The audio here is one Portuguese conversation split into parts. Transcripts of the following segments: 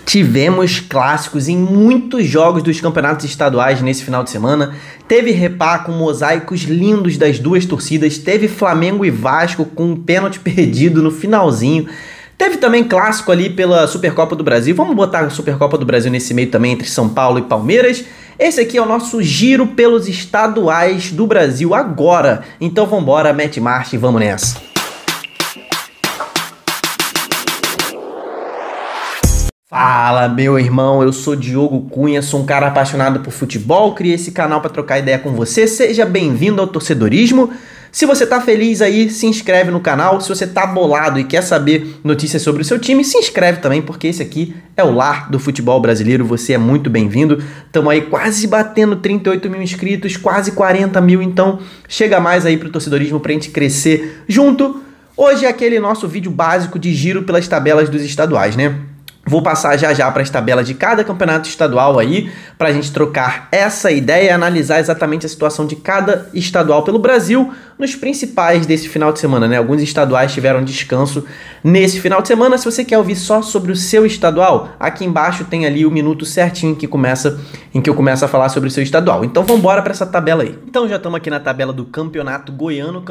Tivemos clássicos em muitos jogos dos campeonatos estaduais nesse final de semana. Teve Repá com mosaicos lindos das duas torcidas. Teve Flamengo e Vasco com um pênalti perdido no finalzinho. Teve também clássico ali pela Supercopa do Brasil. Vamos botar a Supercopa do Brasil nesse meio também entre São Paulo e Palmeiras. Esse aqui é o nosso giro pelos estaduais do Brasil agora. Então vambora, mete marcha e vamos nessa. Fala, meu irmão, eu sou Diogo Cunha, sou um cara apaixonado por futebol, criei esse canal para trocar ideia com você, seja bem-vindo ao Torcedorismo. Se você tá feliz aí, se inscreve no canal, se você tá bolado e quer saber notícias sobre o seu time, se inscreve também, porque esse aqui é o lar do futebol brasileiro, você é muito bem-vindo. Estamos aí quase batendo 38 mil inscritos, quase 40 mil, então chega mais aí pro Torcedorismo pra gente crescer junto. Hoje é aquele nosso vídeo básico de giro pelas tabelas dos estaduais, né? Vou passar já para as tabelas de cada campeonato estadual aí, para a gente trocar essa ideia e analisar exatamente a situação de cada estadual pelo Brasil nos principais desse final de semana, né? Alguns estaduais tiveram descanso nesse final de semana. Se você quer ouvir só sobre o seu estadual, aqui embaixo tem ali o minuto certinho em que eu começo a falar sobre o seu estadual. Então vamos embora para essa tabela aí. Então já estamos aqui na tabela do Campeonato Goiano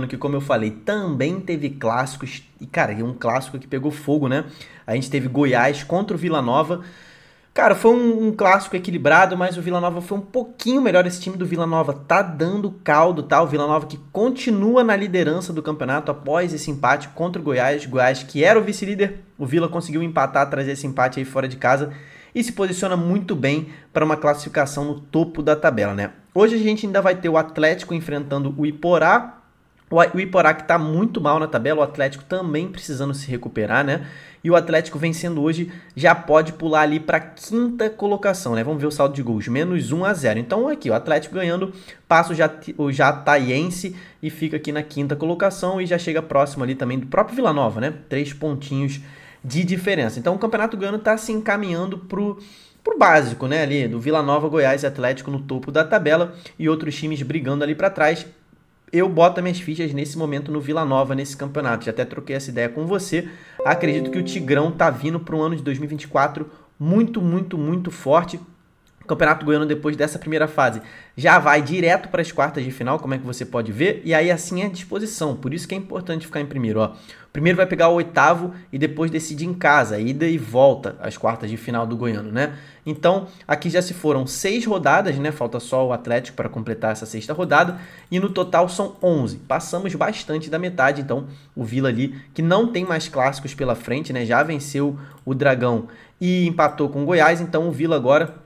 que, como eu falei, também teve clássicos. E, cara, um clássico que pegou fogo, né? A gente teve Goiás contra o Vila Nova. Cara, foi um clássico equilibrado, mas o Vila Nova foi um pouquinho melhor. Esse time do Vila Nova tá dando caldo, tá? O Vila Nova que continua na liderança do campeonato após esse empate contra o Goiás. Goiás, que era o vice-líder, o Vila conseguiu empatar, trazer esse empate aí fora de casa e se posiciona muito bem para uma classificação no topo da tabela, né? Hoje a gente ainda vai ter o Atlético enfrentando o Iporá. O Iporá que tá muito mal na tabela, o Atlético também precisando se recuperar, né? E o Atlético vencendo hoje já pode pular ali para a quinta colocação, né? Vamos ver o saldo de gols, menos 1-0. Então aqui, o Atlético ganhando, passa o Jataiense e fica aqui na quinta colocação e já chega próximo ali também do próprio Vila Nova, né? 3 pontinhos de diferença. Então o Campeonato Goiano tá se encaminhando pro básico, né? Ali do Vila Nova, Goiás e Atlético no topo da tabela e outros times brigando ali para trás. Eu boto minhas fichas nesse momento no Vila Nova, nesse campeonato. Já até troquei essa ideia com você. Acredito que o Tigrão tá vindo para um ano de 2024 muito forte. O Campeonato Goiano, depois dessa primeira fase, já vai direto para as quartas de final, como é que você pode ver. E aí assim é a disposição, por isso que é importante ficar em primeiro. Ó. O primeiro vai pegar o oitavo e depois decide em casa, ida e volta às quartas de final do Goiano, né? Então, aqui já se foram 6 rodadas, né? Falta só o Atlético para completar essa 6ª rodada. E no total são 11. Passamos bastante da metade, então o Vila ali, que não tem mais clássicos pela frente, né? Já venceu o Dragão e empatou com o Goiás, então o Vila agora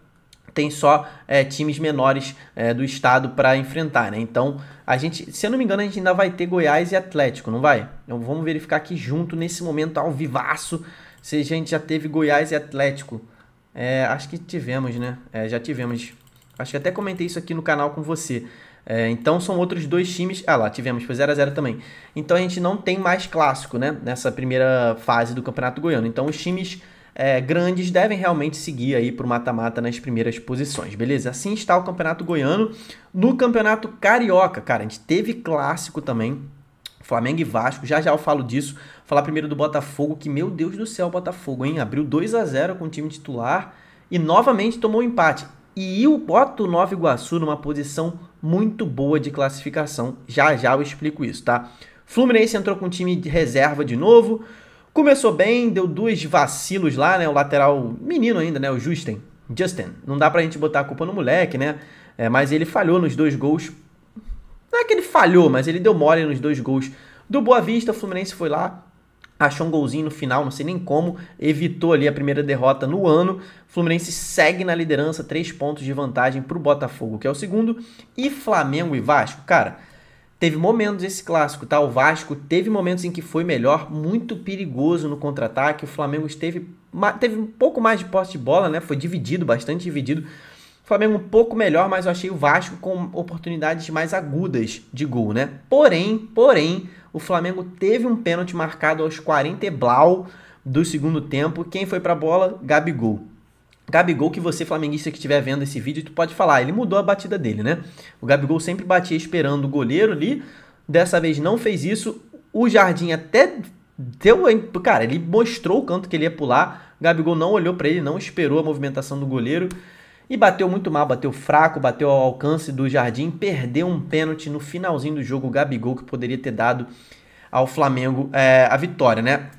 tem só times menores do estado para enfrentar, né? Então, a gente, se eu não me engano, a gente ainda vai ter Goiás e Atlético, não vai? Então, vamos verificar aqui junto, nesse momento, ao vivaço, se a gente já teve Goiás e Atlético. Acho que tivemos, né? Já tivemos. Acho que até comentei isso aqui no canal com você. Então, são outros 2 times. Ah lá, tivemos, foi 0-0 também. Então, a gente não tem mais clássico, né? Nessa primeira fase do Campeonato Goiano. Então, os times grandes devem realmente seguir aí para o mata-mata nas primeiras posições, beleza? Assim está o Campeonato Goiano. No Campeonato Carioca, cara, a gente teve clássico também, Flamengo e Vasco, já eu falo disso. Vou falar primeiro do Botafogo, que, meu Deus do céu, o Botafogo, hein? Abriu 2-0 com o time titular e novamente tomou um empate. E o bota o Nova Iguaçu numa posição muito boa de classificação, já eu explico isso, tá? Fluminense entrou com um time de reserva de novo, começou bem, deu 2 vacilos lá, né? O lateral menino ainda, né? O Justin. Não dá pra gente botar a culpa no moleque, né? Mas ele falhou nos 2 gols. Não é que ele falhou, mas ele deu mole nos 2 gols do Boa Vista. O Fluminense foi lá, achou um golzinho no final, não sei nem como, evitou ali a primeira derrota no ano. O Fluminense segue na liderança, 3 pontos de vantagem pro Botafogo, que é o segundo. E Flamengo e Vasco, cara, teve momentos esse clássico, tá? O Vasco teve momentos em que foi melhor, muito perigoso no contra-ataque. O Flamengo teve um pouco mais de posse de bola, né? Foi dividido, bastante dividido. O Flamengo um pouco melhor, mas eu achei o Vasco com oportunidades mais agudas de gol, né? Porém, o Flamengo teve um pênalti marcado aos 40 e blau do segundo tempo. Quem foi pra bola? Gabigol. Gabigol, que você, flamenguista, que estiver vendo esse vídeo, tu pode falar, ele mudou a batida dele, né? O Gabigol sempre batia esperando o goleiro ali, dessa vez não fez isso. O Jardim até deu... Cara, ele mostrou o canto que ele ia pular, O Gabigol não olhou para ele, não esperou a movimentação do goleiro e bateu muito mal, bateu fraco, bateu ao alcance do Jardim, perdeu um pênalti no finalzinho do jogo, o Gabigol, que poderia ter dado ao Flamengo a vitória, né?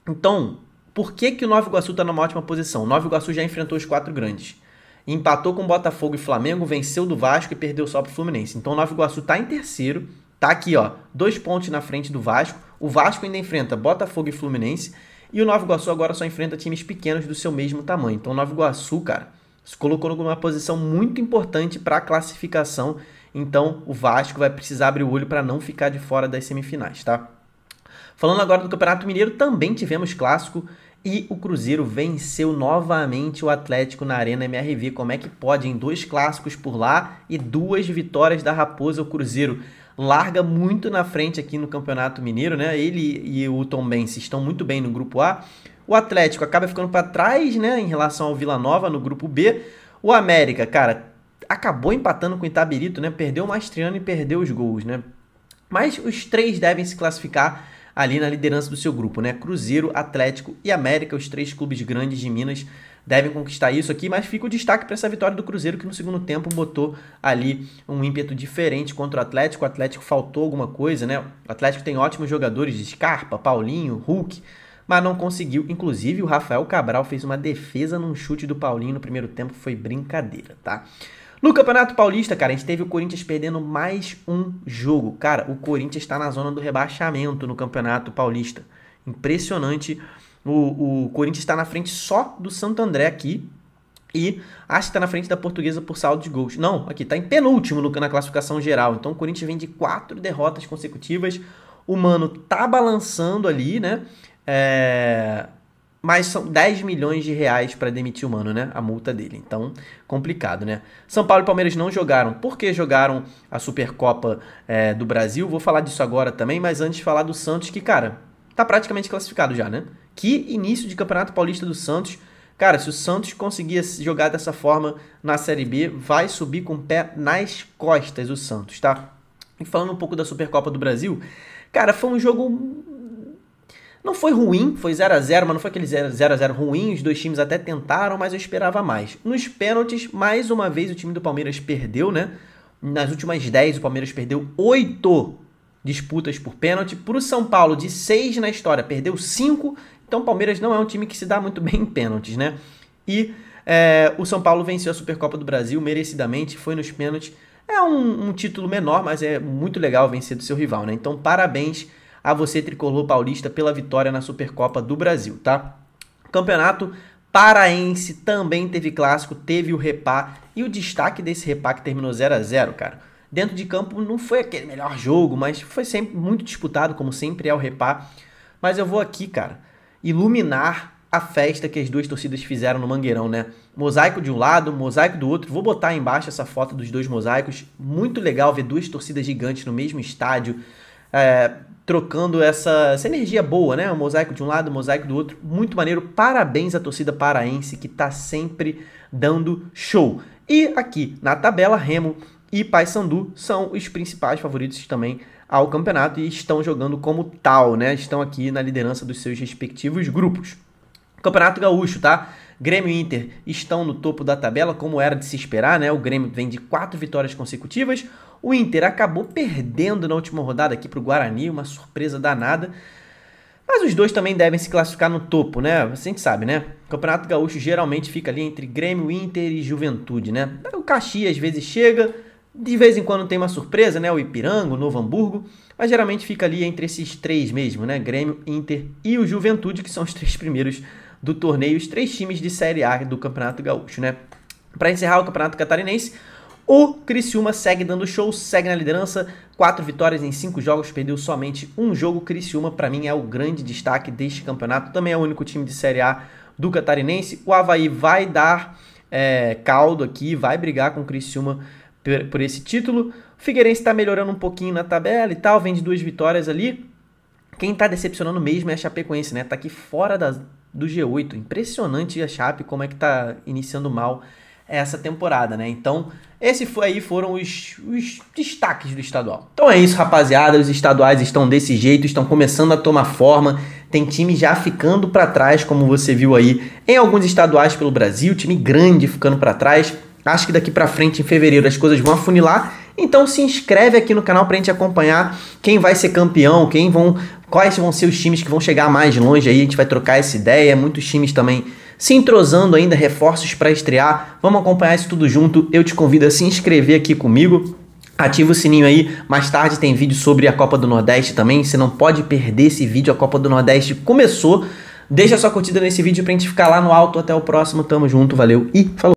Então, por que o Nova Iguaçu está numa ótima posição? O Nova Iguaçu já enfrentou os 4 grandes. Empatou com Botafogo e Flamengo, venceu do Vasco e perdeu só pro Fluminense. Então o Nova Iguaçu está em terceiro, tá aqui, ó, 2 pontos na frente do Vasco. O Vasco ainda enfrenta Botafogo e Fluminense. E o Nova Iguaçu agora só enfrenta times pequenos do seu mesmo tamanho. Então o Nova Iguaçu, cara, se colocou numa posição muito importante para a classificação. Então o Vasco vai precisar abrir o olho para não ficar de fora das semifinais, tá? Falando agora do Campeonato Mineiro, também tivemos clássico e o Cruzeiro venceu novamente o Atlético na Arena MRV. Como é que pode, em 2 clássicos por lá e 2 vitórias da Raposa? O Cruzeiro larga muito na frente aqui no Campeonato Mineiro, né? Ele e o Tombense estão muito bem no Grupo A. O Atlético acaba ficando para trás, né, em relação ao Vila Nova no Grupo B. O América, cara, acabou empatando com o Itabirito, né? Perdeu o Mastriano e perdeu os gols, né? Mas os 3 devem se classificar ali na liderança do seu grupo, né? Cruzeiro, Atlético e América, os 3 clubes grandes de Minas devem conquistar isso aqui, mas fica o destaque para essa vitória do Cruzeiro, que no segundo tempo botou ali um ímpeto diferente contra o Atlético. O Atlético faltou alguma coisa, né? O Atlético tem ótimos jogadores de Scarpa, Paulinho, Hulk, mas não conseguiu. Inclusive o Rafael Cabral fez uma defesa num chute do Paulinho no primeiro tempo, foi brincadeira, tá? No Campeonato Paulista, cara, a gente teve o Corinthians perdendo mais um jogo. Cara, o Corinthians está na zona do rebaixamento no Campeonato Paulista. Impressionante. O Corinthians está na frente só do Santo André aqui. E acho que está na frente da Portuguesa por saldo de gols. Não, aqui está em penúltimo na classificação geral. Então o Corinthians vem de 4 derrotas consecutivas. O Mano tá balançando ali, né? Mas são 10 milhões de reais para demitir o Mano, né? A multa dele. Então, complicado, né? São Paulo e Palmeiras não jogaram. Por que jogaram a Supercopa do Brasil? Vou falar disso agora também, mas antes de falar do Santos, que, cara, tá praticamente classificado já, né? Que início de Campeonato Paulista do Santos. Cara, se o Santos conseguir jogar dessa forma na Série B, vai subir com o pé nas costas o Santos, tá? E falando um pouco da Supercopa do Brasil, cara, foi um jogo... Não foi ruim, foi 0x0, mas não foi aquele 0x0 ruim, os 2 times até tentaram, mas eu esperava mais. Nos pênaltis, mais uma vez o time do Palmeiras perdeu, né? Nas últimas 10, o Palmeiras perdeu 8 disputas por pênalti. Para o São Paulo, de 6 na história, perdeu 5. Então o Palmeiras não é um time que se dá muito bem em pênaltis, né? E o São Paulo venceu a Supercopa do Brasil merecidamente, foi nos pênaltis. É um título menor, mas é muito legal vencer do seu rival, né? Então parabéns a você, tricolor paulista, pela vitória na Supercopa do Brasil, tá? Campeonato Paraense também teve clássico, teve o Repá, e o destaque desse Repá que terminou 0x0, cara. Dentro de campo não foi aquele melhor jogo, mas foi sempre muito disputado, como sempre é o Repá. Mas eu vou aqui, cara, iluminar a festa que as 2 torcidas fizeram no Mangueirão, né? Mosaico de um lado, mosaico do outro. Vou botar aí embaixo essa foto dos 2 mosaicos. Muito legal ver 2 torcidas gigantes no mesmo estádio, trocando essa energia boa, né? O mosaico de um lado, o mosaico do outro. Muito maneiro. Parabéns à torcida paraense que tá sempre dando show. E aqui na tabela, Remo e Paysandu são os principais favoritos também ao campeonato e estão jogando como tal, né? Estão aqui na liderança dos seus respectivos grupos. Campeonato Gaúcho, tá? Grêmio e Inter estão no topo da tabela, como era de se esperar, né? O Grêmio vem de 4 vitórias consecutivas. O Inter acabou perdendo na última rodada aqui para o Guarani, uma surpresa danada. Mas os 2 também devem se classificar no topo, né? A gente sabe, né? O Campeonato Gaúcho geralmente fica ali entre Grêmio, Inter e Juventude, né? O Caxias às vezes chega, de vez em quando tem uma surpresa, né? O Ipiranga, o Novo Hamburgo, mas geralmente fica ali entre esses 3 mesmo, né? Grêmio, Inter e o Juventude, que são os 3 primeiros do torneio, os 3 times de Série A do Campeonato Gaúcho, né? Para encerrar o Campeonato Catarinense, o Criciúma segue dando show, segue na liderança, 4 vitórias em 5 jogos, perdeu somente um jogo. Criciúma, para mim, é o grande destaque deste campeonato, também é o único time de Série A do Catarinense. O Avaí vai dar caldo aqui, vai brigar com o Criciúma por esse título. O Figueirense está melhorando um pouquinho na tabela e tal, vem de 2 vitórias ali. Quem está decepcionando mesmo é a Chapecoense, né? Tá aqui fora do G8, impressionante a Chape, como é que tá iniciando mal essa temporada, né? Então, foram os destaques do estadual. Então é isso, rapaziada, os estaduais estão desse jeito, estão começando a tomar forma, tem time já ficando para trás, como você viu aí em alguns estaduais pelo Brasil, time grande ficando para trás. Acho que daqui para frente, em fevereiro, as coisas vão afunilar. Então se inscreve aqui no canal para a gente acompanhar quem vai ser campeão, quais vão ser os times que vão chegar mais longe aí. A gente vai trocar essa ideia, muitos times também se entrosando ainda, reforços para estrear. Vamos acompanhar isso tudo junto. Eu te convido a se inscrever aqui comigo. Ativa o sininho aí, mais tarde tem vídeo sobre a Copa do Nordeste também, você não pode perder esse vídeo, a Copa do Nordeste começou. Deixa sua curtida nesse vídeo pra gente ficar lá no alto, até o próximo, tamo junto, valeu e falou!